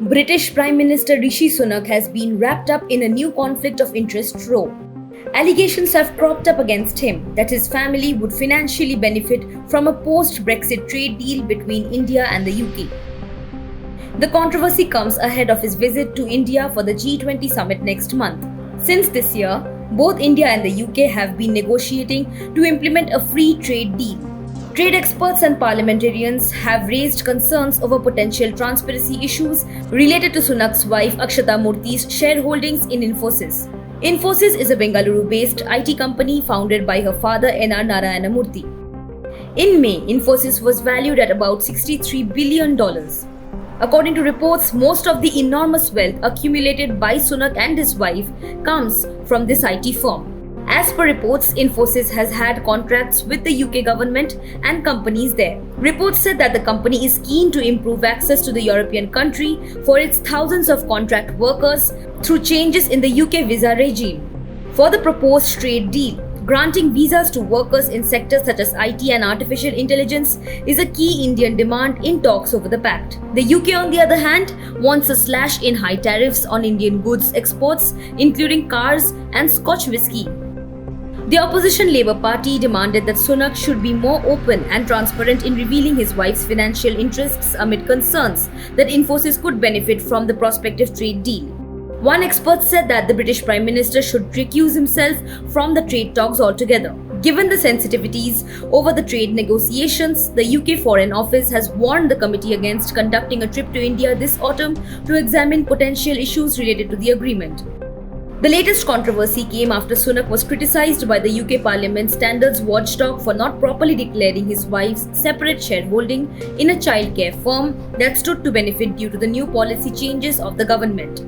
British Prime Minister Rishi Sunak has been wrapped up in a new conflict of interest row. Allegations have cropped up against him that his family would financially benefit from a post-Brexit trade deal between India and the UK. The controversy comes ahead of his visit to India for the G20 summit next month. Since this year, both India and the UK have been negotiating to implement a free trade deal. Trade experts and parliamentarians have raised concerns over potential transparency issues related to Sunak's wife Akshata Murthy's shareholdings in Infosys. Infosys is a Bengaluru-based IT company founded by her father N.R. Narayana Murthy. In May, Infosys was valued at about $63 billion. According to reports, most of the enormous wealth accumulated by Sunak and his wife comes from this IT firm. As per reports, Infosys has had contracts with the UK government and companies there. Reports said that the company is keen to improve access to the European country for its thousands of contract workers through changes in the UK visa regime. For the proposed trade deal, granting visas to workers in sectors such as IT and artificial intelligence is a key Indian demand in talks over the pact. The UK, on the other hand, wants a slash in high tariffs on Indian goods exports, including cars and Scotch whisky. The opposition Labour Party demanded that Sunak should be more open and transparent in revealing his wife's financial interests amid concerns that Infosys could benefit from the prospective trade deal. One expert said that the British Prime Minister should recuse himself from the trade talks altogether. Given the sensitivities over the trade negotiations, the UK Foreign Office has warned the committee against conducting a trip to India this autumn to examine potential issues related to the agreement. The latest controversy came after Sunak was criticised by the UK Parliament Standards Watchdog for not properly declaring his wife's separate shareholding in a childcare firm that stood to benefit due to the new policy changes of the government.